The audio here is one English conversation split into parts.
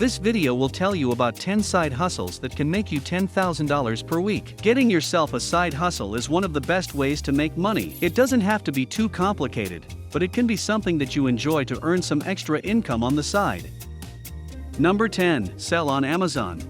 This video will tell you about 10 side hustles that can make you $10,000 per week. Getting yourself a side hustle is one of the best ways to make money. It doesn't have to be too complicated, but it can be something that you enjoy to earn some extra income on the side. Number 10. Sell on Amazon.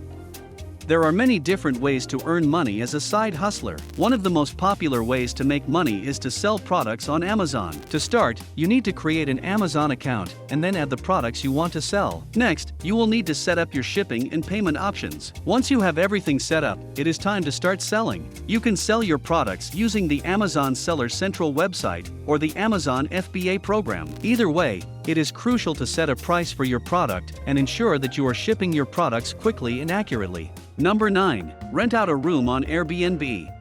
There are many different ways to earn money as a side hustler. One of the most popular ways to make money is to sell products on Amazon. To start, you need to create an Amazon account and then add the products you want to sell. Next, you will need to set up your shipping and payment options. Once you have everything set up, it is time to start selling. You can sell your products using the Amazon Seller Central website or the Amazon FBA program. Either way, it is crucial to set a price for your product and ensure that you are shipping your products quickly and accurately. Number 9. Rent out a room on Airbnb.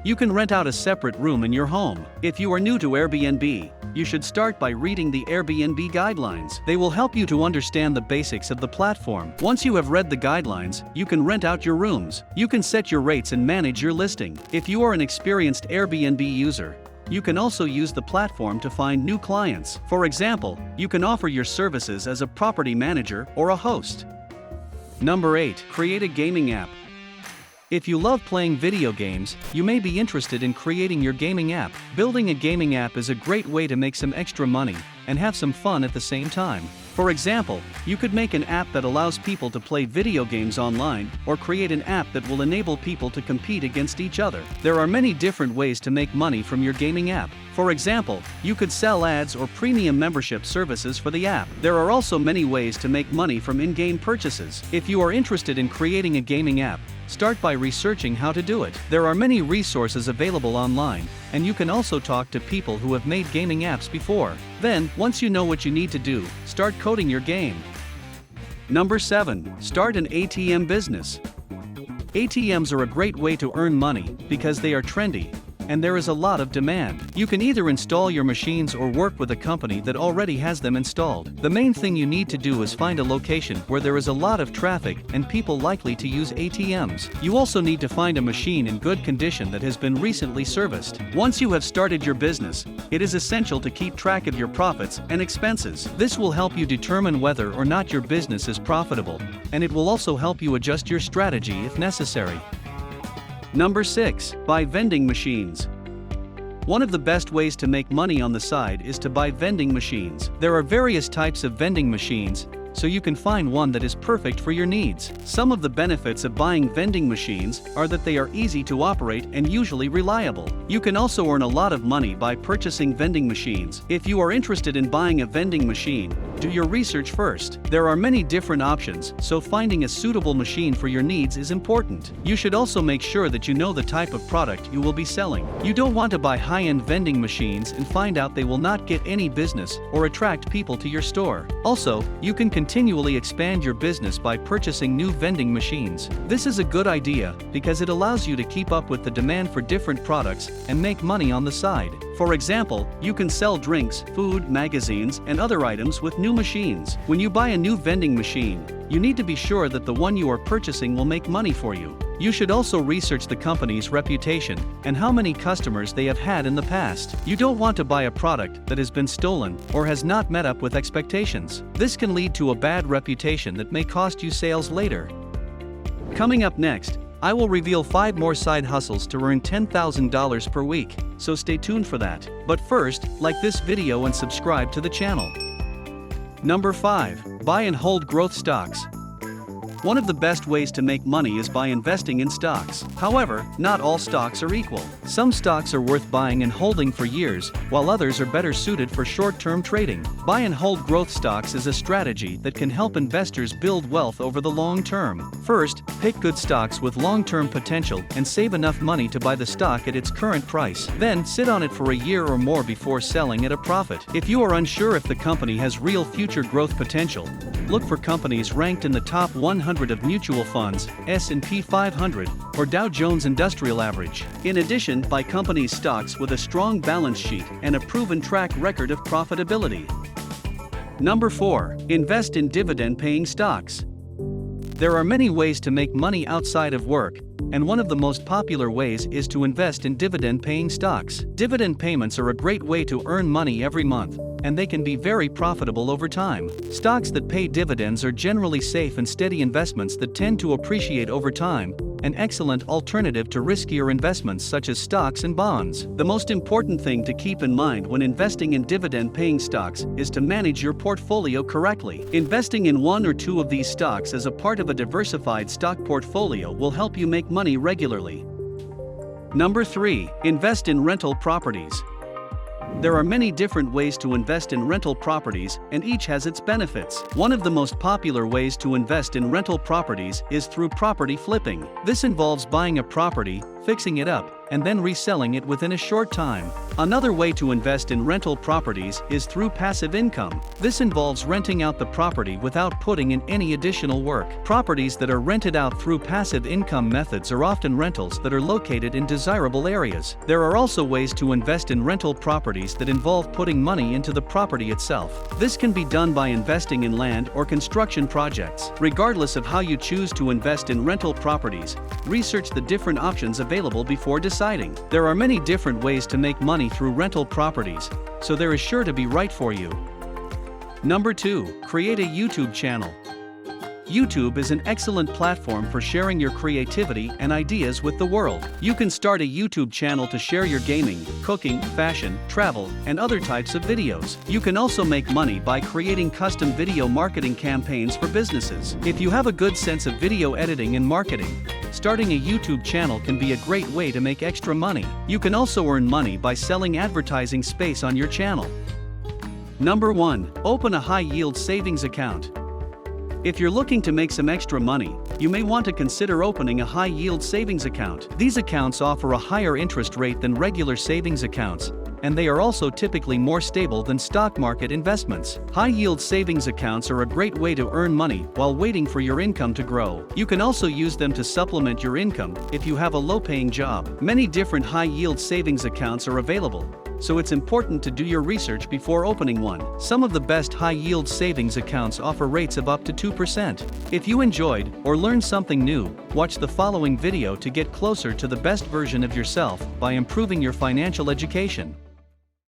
You can rent out a separate room in your home. If you are new to Airbnb, you should start by reading the Airbnb guidelines. They will help you to understand the basics of the platform. Once you have read the guidelines, you can rent out your rooms. You can set your rates and manage your listing. If you are an experienced Airbnb user, you can also use the platform to find new clients. For example, you can offer your services as a property manager or a host. Number 8. Create a gaming app. If you love playing video games, you may be interested in creating your gaming app. Building a gaming app is a great way to make some extra money and have some fun at the same time. For example, you could make an app that allows people to play video games online, or create an app that will enable people to compete against each other. There are many different ways to make money from your gaming app. For example, you could sell ads or premium membership services for the app. There are also many ways to make money from in-game purchases. If you are interested in creating a gaming app, start by researching how to do it. There are many resources available online, and you can also talk to people who have made gaming apps before. Then, once you know what you need to do, start coding your game. Number 7. Start an ATM business. ATMs are a great way to earn money because they are trendy, and there is a lot of demand. You can either install your machines or work with a company that already has them installed. The main thing you need to do is find a location where there is a lot of traffic and people likely to use ATMs. You also need to find a machine in good condition that has been recently serviced. Once you have started your business, it is essential to keep track of your profits and expenses. This will help you determine whether or not your business is profitable, and it will also help you adjust your strategy if necessary. Number 6. Buy vending machines. One of the best ways to make money on the side is to buy vending machines. There are various types of vending machines, so you can find one that is perfect for your needs. Some of the benefits of buying vending machines are that they are easy to operate and usually reliable. You can also earn a lot of money by purchasing vending machines. If you are interested in buying a vending machine, do your research first. There are many different options, so finding a suitable machine for your needs is important. You should also make sure that you know the type of product you will be selling. You don't want to buy high-end vending machines and find out they will not get any business or attract people to your store. Also, you can continually expand your business by purchasing new vending machines. This is a good idea because it allows you to keep up with the demand for different products and make money on the side. For example, you can sell drinks, food, magazines, and other items with new machines. When you buy a new vending machine, you need to be sure that the one you are purchasing will make money for you. You should also research the company's reputation and how many customers they have had in the past. You don't want to buy a product that has been stolen or has not met up with expectations. This can lead to a bad reputation that may cost you sales later. Coming up next, I will reveal 5 more side hustles to earn $10,000 per week, so stay tuned for that. But first, like this video and subscribe to the channel. Number 5. Buy and hold growth stocks. One of the best ways to make money is by investing in stocks. However, not all stocks are equal. Some stocks are worth buying and holding for years, while others are better suited for short-term trading. Buy and hold growth stocks is a strategy that can help investors build wealth over the long term. First, pick good stocks with long-term potential and save enough money to buy the stock at its current price. Then, sit on it for a year or more before selling at a profit. If you are unsure if the company has real future growth potential, look for companies ranked in the top 100 of mutual funds, S&P 500, or Dow Jones Industrial Average. In addition, buy companies' stocks with a strong balance sheet and a proven track record of profitability. Number 4. Invest in dividend-paying stocks. There are many ways to make money outside of work, and one of the most popular ways is to invest in dividend-paying stocks. Dividend payments are a great way to earn money every month, and they can be very profitable over time. Stocks that pay dividends are generally safe and steady investments that tend to appreciate over time, an excellent alternative to riskier investments such as stocks and bonds. The most important thing to keep in mind when investing in dividend-paying stocks is to manage your portfolio correctly. Investing in one or two of these stocks as a part of a diversified stock portfolio will help you make money regularly. Number 3. Invest in rental properties. There are many different ways to invest in rental properties, and each has its benefits. One of the most popular ways to invest in rental properties is through property flipping. This involves buying a property, fixing it up, and then reselling it within a short time. Another way to invest in rental properties is through passive income. This involves renting out the property without putting in any additional work. Properties that are rented out through passive income methods are often rentals that are located in desirable areas. There are also ways to invest in rental properties that involve putting money into the property itself. This can be done by investing in land or construction projects. Regardless of how you choose to invest in rental properties, research the different options available before deciding. There are many different ways to make money through rental properties, so there is sure to be right for you. Number 2. Create a YouTube channel. YouTube is an excellent platform for sharing your creativity and ideas with the world. You can start a YouTube channel to share your gaming, cooking, fashion, travel, and other types of videos. You can also make money by creating custom video marketing campaigns for businesses. If you have a good sense of video editing and marketing, starting a YouTube channel can be a great way to make extra money. You can also earn money by selling advertising space on your channel. Number 1. Open a high-yield savings account. If you're looking to make some extra money, you may want to consider opening a high-yield savings account. These accounts offer a higher interest rate than regular savings accounts, and they are also typically more stable than stock market investments. High-yield savings accounts are a great way to earn money while waiting for your income to grow. You can also use them to supplement your income if you have a low-paying job. Many different high-yield savings accounts are available, so it's important to do your research before opening one. Some of the best high-yield savings accounts offer rates of up to 2%. If you enjoyed or learned something new, watch the following video to get closer to the best version of yourself by improving your financial education.